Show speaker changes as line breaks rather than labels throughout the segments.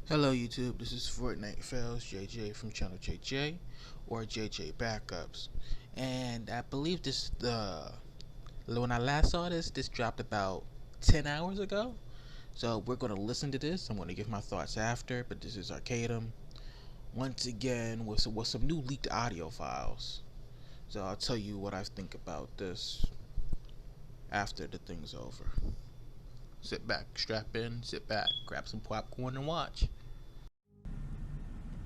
Hello YouTube, this is Fortnite Fails JJ from channel JJ or JJ Backups, and I believe when I last saw this dropped about 10 hours ago. So we're going to listen to this. I'm going to give my thoughts after, but this is arcadum once again with some new leaked audio files. So I'll tell you what I think about this after the thing's over. Sit back, strap in, sit back, grab some popcorn and watch.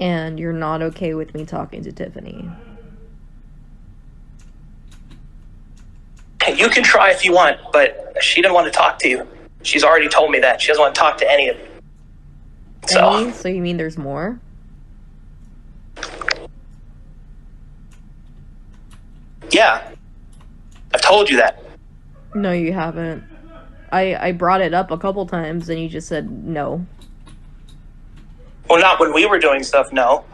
And you're not okay with me talking to Tiffany.
You can try if you want, but she didn't want to talk to you. She's already told me that. She doesn't want to talk to any of you.
So you mean there's more?
Yeah. I've told you that.
No, you haven't. I brought it up a couple times and you just said no.
Well, not when we were doing stuff, no.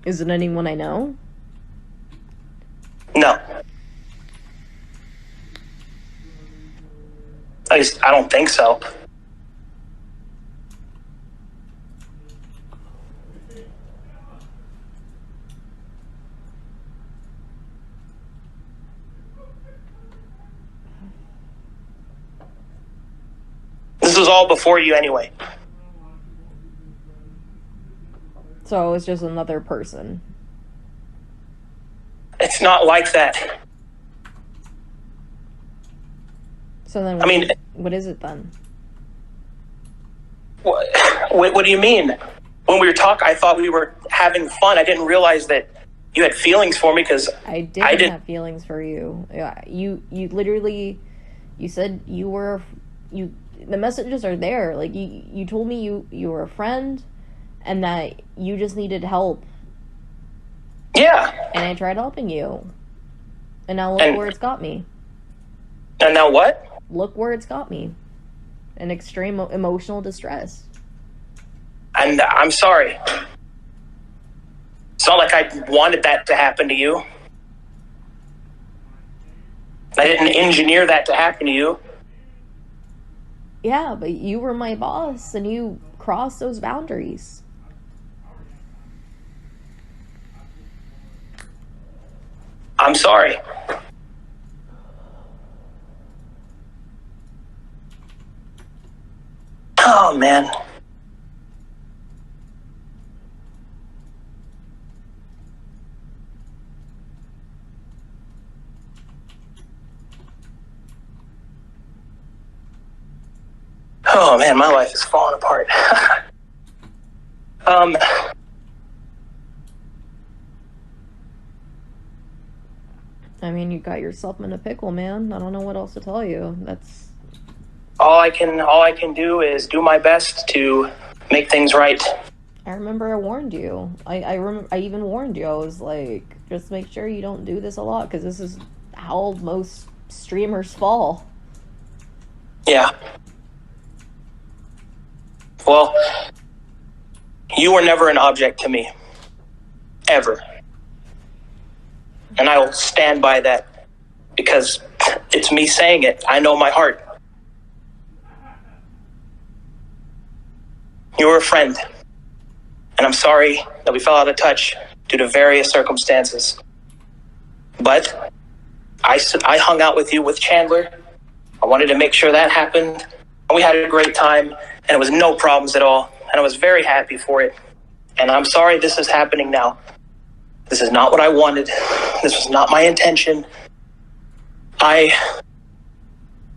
Is it anyone I know?
No. At least, I don't think so. This was all before you anyway.
So it's just another person.
It's not like that.
So then what is it then?
What do you mean? When we were talking, I thought we were having fun. I didn't realize that you had feelings for me because
I didn't have feelings for you. Yeah, you literally, you said the messages are there. Like you told me you were a friend and that you just needed help.
Yeah.
And I tried helping you. And now look where it's got me.
And now what?
Look where it's got me. In extreme emotional distress.
And I'm sorry. It's not like I wanted that to happen to you. I didn't engineer that to happen to you.
Yeah, but you were my boss and you crossed those boundaries.
I'm sorry. Oh, man. Oh, man, my life is falling apart.
I mean, you got yourself in a pickle, man. I don't know what else to tell you. That's
all I can do is do my best to make things right.
I remember I warned you. I even warned you. I was like, just make sure you don't do this a lot because this is how most streamers fall.
Yeah. Well, you were never an object to me. Ever. And I will stand by that because it's me saying it. I know my heart. You were a friend. And I'm sorry that we fell out of touch due to various circumstances. But I hung out with you with Chandler. I wanted to make sure that happened. And we had a great time. And it was no problems at all. And I was very happy for it. And I'm sorry this is happening now. This is not what I wanted. This was not my intention. I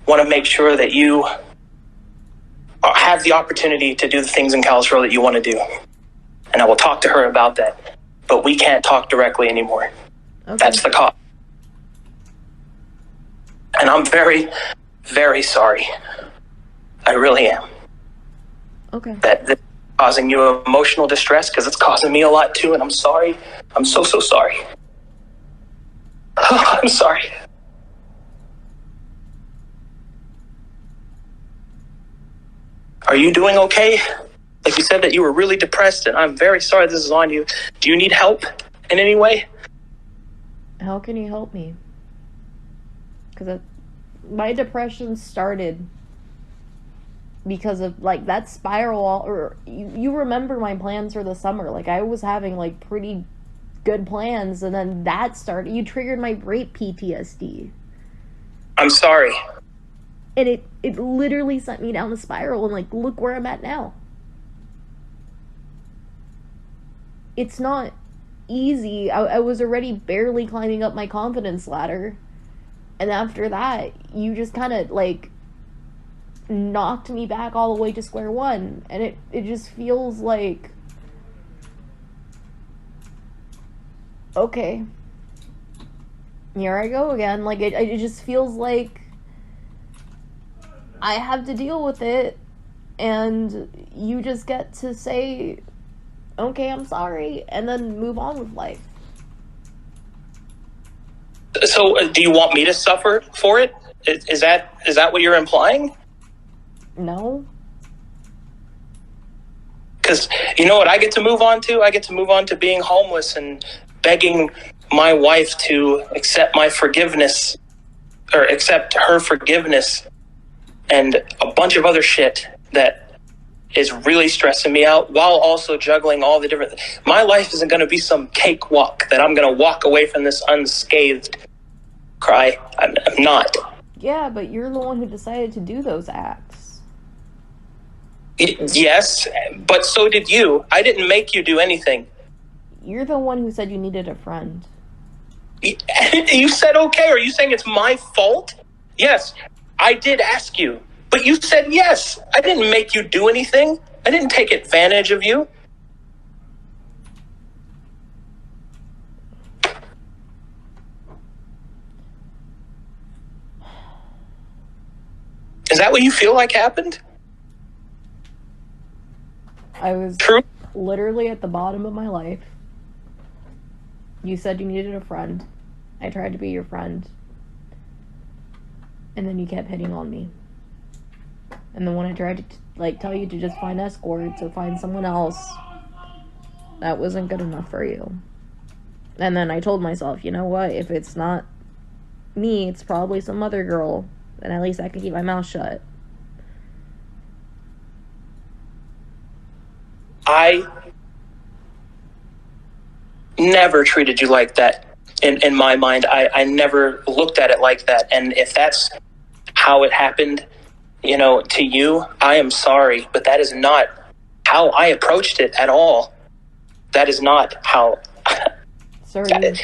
want to make sure that you have the opportunity to do the things in Kalispell that you want to do. And I will talk to her about that. But we can't talk directly anymore. Okay. That's the cost. And I'm very, very sorry. I really am.
Okay.
That this is causing you emotional distress because it's causing me a lot too. And I'm sorry. I'm so sorry. I'm sorry. Are you doing okay? Like you said that you were really depressed, and I'm very sorry this is on you. Do you need help in any way?
How can you help me? Because my depression started because of, like, that spiral, or you remember my plans for the summer. Like, I was having, like, pretty good plans, and then that started, you triggered my rape PTSD.
I'm sorry.
And it literally sent me down the spiral, and, like, look where I'm at now. It's not easy. I was already barely climbing up my confidence ladder. And after that, you just kind of, like, knocked me back all the way to square one. And it just feels like, okay, here I go again. Like, it just feels like I have to deal with it, and you just get to say, okay, I'm sorry, and then move on with life.
So, do you want me to suffer for it? Is that what you're implying?
No.
Because you know what I get to move on to? I get to move on to being homeless and begging my wife to accept my forgiveness, or accept her forgiveness, and a bunch of other shit that is really stressing me out, while also juggling all the different... My life isn't going to be some cakewalk that I'm going to walk away from this unscathed. Cry. I'm not.
Yeah, but you're the one who decided to do those acts.
Yes, but so did you. I didn't make you do anything.
You're the one who said you needed a friend.
You said okay. Are you saying it's my fault? Yes, I did ask you. But you said yes. I didn't make you do anything. I didn't take advantage of you. Is that what you feel like happened?
I was literally at the bottom of my life. You said you needed a friend. I tried to be your friend. And then you kept hitting on me. And then when I tried to, like, tell you to just find escorts or find someone else, that wasn't good enough for you. And then I told myself, you know what? If it's not me, it's probably some other girl. Then at least I can keep my mouth shut.
I never treated you like that. In my mind, I never looked at it like that. And if that's how it happened, you know, to you, I am sorry, but that is not how I approached it at all. That is not how...
So are you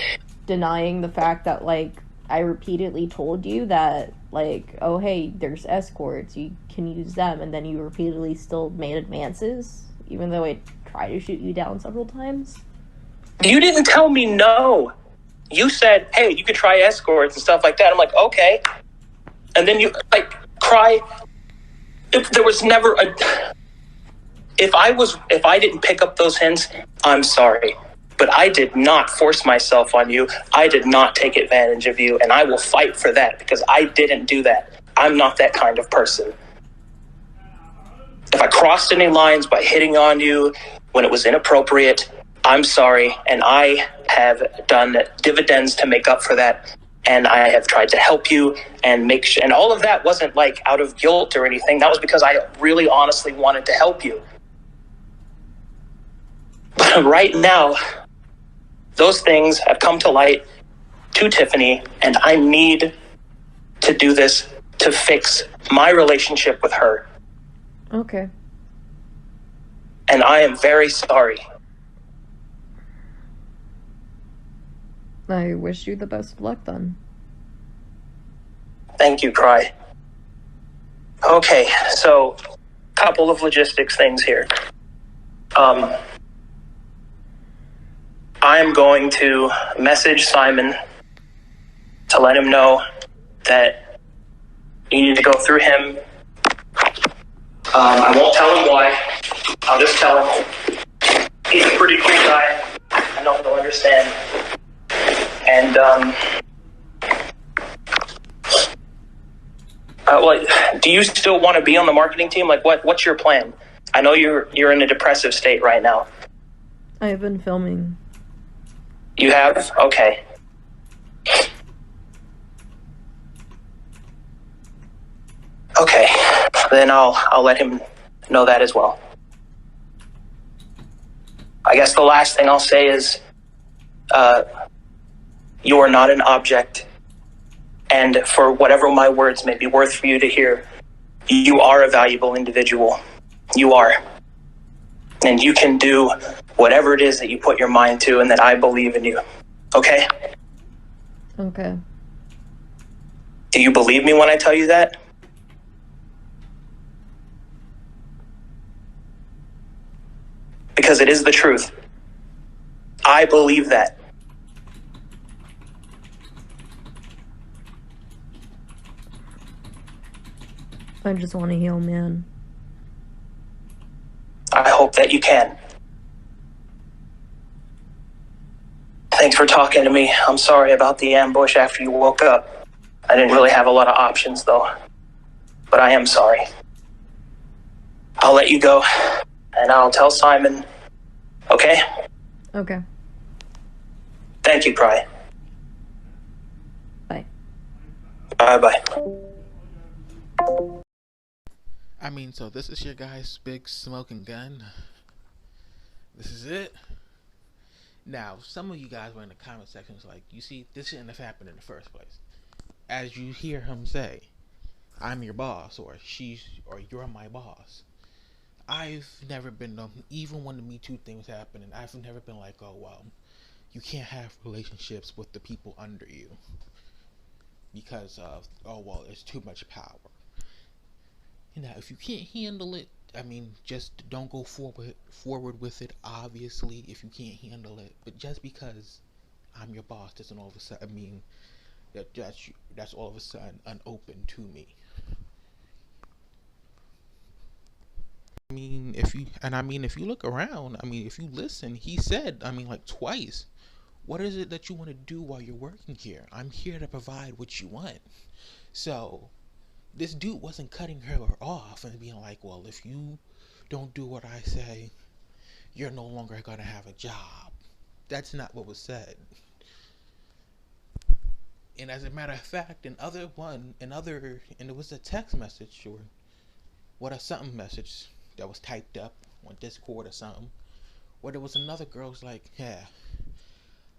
denying the fact that, like, I repeatedly told you that, like, oh, hey, there's escorts, you can use them, and then you repeatedly still made advances, even though I tried to shoot you down several times?
You didn't tell me no. You said, hey, you could try escorts and stuff like that. I'm like, okay. And then you, like, cry... There was never a... If I didn't pick up those hints, I'm sorry. But I did not force myself on you. I did not take advantage of you, and I will fight for that because I didn't do that. I'm not that kind of person. If I crossed any lines by hitting on you when it was inappropriate, I'm sorry, and I have done dividends to make up for that. And I have tried to help you and make sure, and all of that wasn't like out of guilt or anything. That was because I really honestly wanted to help you. But right now, those things have come to light to Tiffany, and I need to do this to fix my relationship with her.
Okay.
And I am very sorry.
I wish you the best of luck, then.
Thank you, Cry. Okay, so, couple of logistics things here. I'm going to message Simon to let him know that you need to go through him. I won't tell him why. I'll just tell him. He's a pretty cool guy. I know he'll understand. And, well, do you still want to be on the marketing team? Like, what's your plan? I know you're in a depressive state right now.
I have been filming.
You have? Okay. Okay. then I'll let him know that as well. I guess the last thing I'll say is, you are not an object, and for whatever my words may be worth for you to hear, you are a valuable individual. You are. And you can do whatever it is that you put your mind to, and that I believe in you. Okay?
Okay.
Do you believe me when I tell you that? Because it is the truth. I believe that.
I just want to heal, man.
I hope that you can. Thanks for talking to me. I'm sorry about the ambush after you woke up. I didn't really have a lot of options, though. But I am sorry. I'll let you go, and I'll tell Simon. Okay?
Okay.
Thank you, Pry.
Bye.
Bye-bye.
I mean, so this is your guy's big smoking gun. This is it. Now, some of you guys were in the comment sections like, you see, this shouldn't have happened in the first place. As you hear him say, I'm your boss, or you're my boss. I've never been, even when the Me Too thing was happening, I've never been like, oh, well, you can't have relationships with the people under you because of, oh, well, it's too much power. You know, if you can't handle it, I mean, just don't go forward with it, obviously, if you can't handle it. But just because I'm your boss doesn't all of a sudden mean that's all of a sudden unopen to me. I mean, if you look around, I mean, if you listen, he said, I mean, like twice, what is it that you want to do while you're working here? I'm here to provide what you want. So this dude wasn't cutting her off and being like, well, if you don't do what I say, you're no longer going to have a job. That's not what was said. And as a matter of fact, and it was a text message or something message that was typed up on Discord or something, where there was another girl who's like, yeah,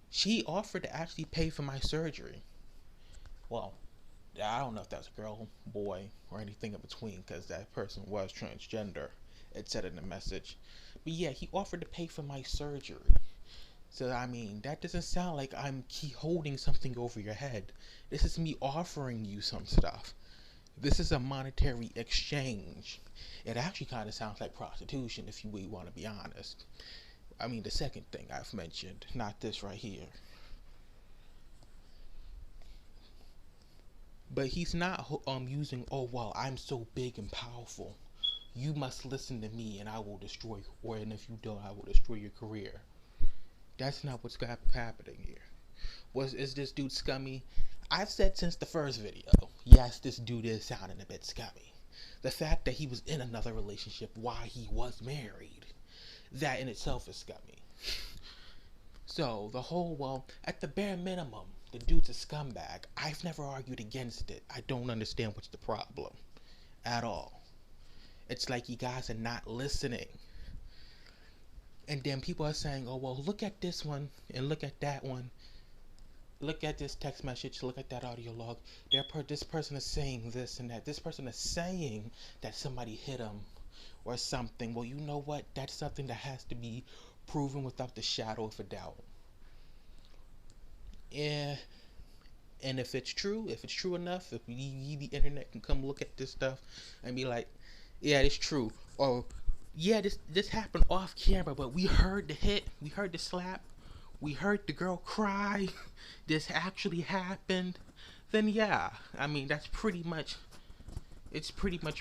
she offered to actually pay for my surgery. Well, I don't know if that's a girl, boy, or anything in between, because that person was transgender. It said in the message. But yeah, he offered to pay for my surgery. So, I mean, that doesn't sound like I'm holding something over your head. This is me offering you some stuff. This is a monetary exchange. It actually kind of sounds like prostitution, if you really want to be honest. I mean, the second thing I've mentioned, not this right here. But he's not using, oh, well, I'm so big and powerful. You must listen to me and I will destroy you. And if you don't, I will destroy your career. That's not what's happening here. Is this dude scummy? I've said since the first video, yes, this dude is sounding a bit scummy. The fact that he was in another relationship while he was married, that in itself is scummy. So, the whole, well, at the bare minimum, the dude's a scumbag. I've never argued against it. I don't understand what's the problem at all. It's like you guys are not listening. And then people are saying, oh, well, look at this one and look at that one. Look at this text message, look at that audio log. This person is saying this and that. This person is saying that somebody hit him or something. Well, you know what? That's something that has to be proven without the shadow of a doubt. Yeah. And if it's true enough, if the internet can come look at this stuff and be like, yeah, it's true. Or, yeah, this happened off camera, but we heard the hit, we heard the slap, we heard the girl cry, this actually happened, then yeah, I mean, it's pretty much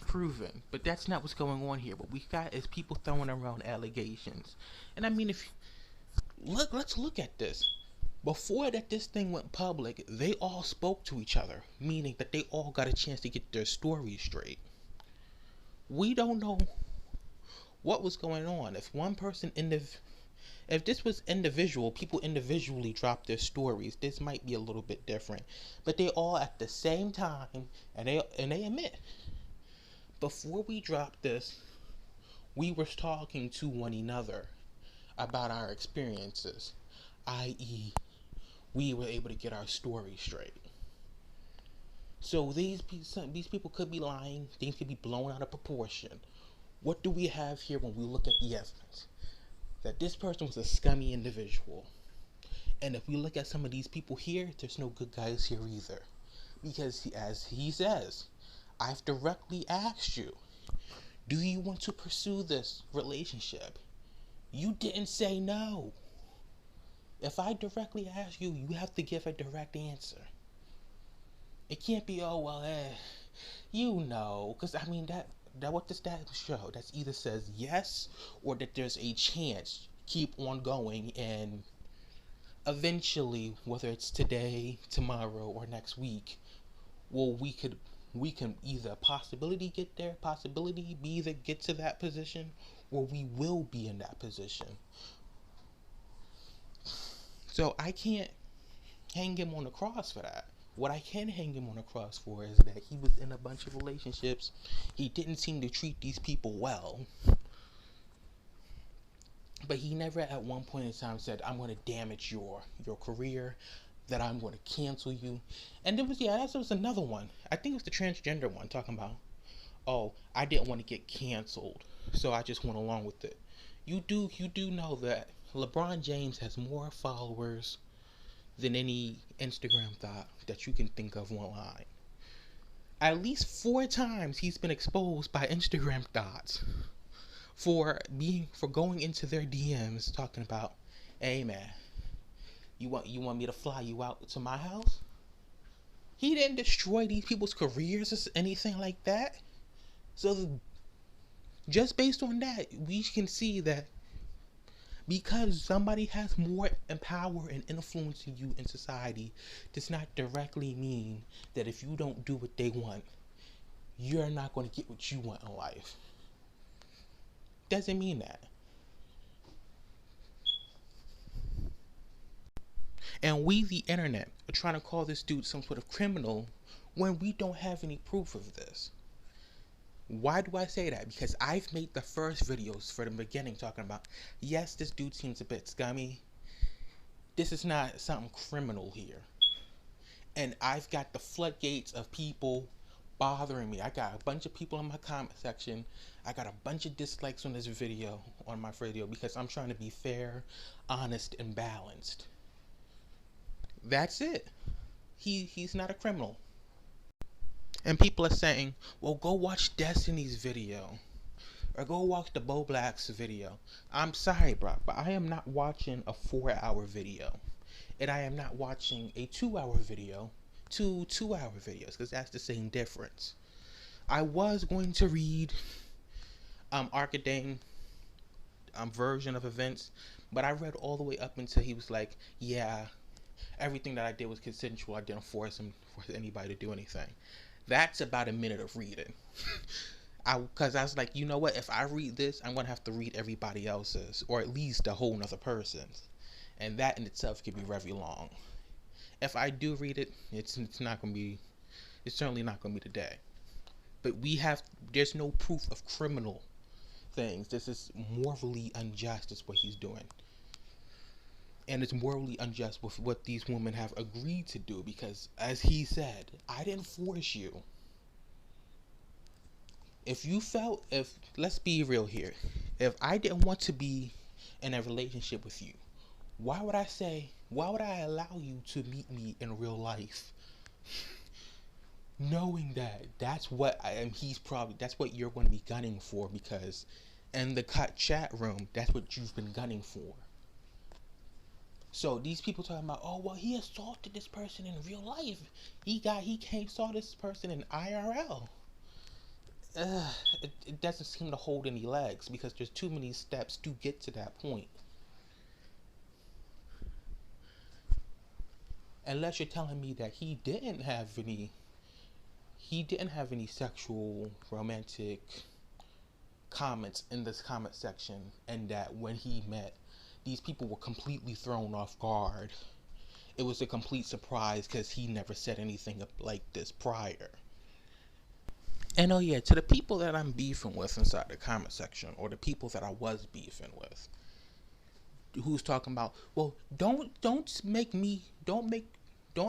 proven. But that's not what's going on here. What we got is people throwing around allegations. And I mean, let's look at this. Before that this thing went public, they all spoke to each other, meaning that they all got a chance to get their stories straight. We don't know what was going on. If one person if this was individual, people individually dropped their stories, this might be a little bit different. But they all at the same time, and they admit, before we dropped this, we were talking to one another about our experiences, i.e., we were able to get our story straight. So these people could be lying, things could be blown out of proportion. What do we have here when we look at the evidence? That this person was a scummy individual. And if we look at some of these people here, there's no good guys here either. Because as he says, I've directly asked you, do you want to pursue this relationship? You didn't say no. If I directly ask you, you have to give a direct answer. It can't be, oh, well, you know. Because, I mean, that what does that show? That either says yes or that there's a chance. Keep on going, and eventually, whether it's today, tomorrow, or next week, well, we can either possibility get there, possibility be either get to that position, or we will be in that position. So I can't hang him on the cross for that. What I can hang him on the cross for is that he was in a bunch of relationships. He didn't seem to treat these people well. But he never at one point in time said, I'm going to damage your career, that I'm going to cancel you. And that was another one. I think it was the transgender one talking about, oh, I didn't want to get canceled, so I just went along with it. You do know that LeBron James has more followers than any Instagram thought that you can think of online. At least 4 times he's been exposed by Instagram thoughts for going into their DMs talking about, hey man, you want me to fly you out to my house? He didn't destroy these people's careers or anything like that. So just based on that, we can see that because somebody has more power and influence than you in society does not directly mean that if you don't do what they want, you're not going to get what you want in life. Doesn't mean that. And we, the internet, are trying to call this dude some sort of criminal when we don't have any proof of this. Why do I say that? Because I've made the first videos for the beginning talking about, yes, this dude seems a bit scummy. This is not something criminal here. And I've got the floodgates of people bothering me. I got a bunch of people in my comment section. I got a bunch of dislikes on this video, on my video, because I'm trying to be fair, honest, and balanced. That's it. He's not a criminal. And people are saying, well, go watch Destiny's video. Or go watch the Bo Black's video. I'm sorry, bro, but I am not watching a 4-hour video. And I am not watching a 2-hour video. 2-hour videos, because that's the same difference. I was going to read arcadum version of events, but I read all the way up until he was like, yeah, everything that I did was consensual. I didn't force anybody to do anything. That's about a minute of reading. Because I was like, you know what? If I read this, I'm going to have to read everybody else's, or at least a whole nother person's. And that in itself could be very long. If I do read it, it's certainly not going to be today. But there's no proof of criminal things. This is morally unjust is what he's doing. And it's morally unjust with what these women have agreed to do, because as he said, I didn't force you. Let's be real here. If I didn't want to be in a relationship with you, why would I allow you to meet me in real life? Knowing that that's what that's what you're going to be gunning for, because in the chat room, that's what you've been gunning for. So these people talking about, oh, well, he assaulted this person in real life. He can't assault this person in IRL. It doesn't seem to hold any legs, because there's too many steps to get to that point. Unless you're telling me that he didn't have any sexual romantic comments in this comment section, and that when he met, these people were completely thrown off guard. It was a complete surprise because he never said anything like this prior. And oh yeah, to the people that I'm beefing with inside the comment section, or the people that I was beefing with, who's talking about, well, don't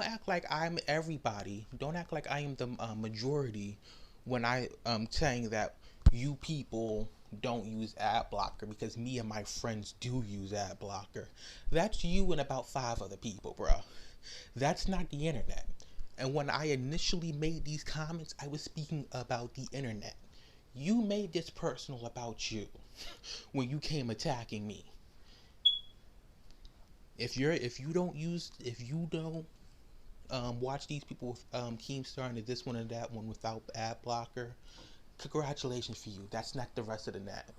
act like I'm everybody. Don't act like I am the majority when I saying that you people don't use ad blocker because me and my friends do use ad blocker. That's you and about 5 other people, bro. That's not the internet. And when I initially made these comments, I was speaking about the internet. You made this personal about you when you came attacking me. If you don't watch these people with Keemstar and this one and that one without ad blocker, congratulations for you. That's not the rest of the net.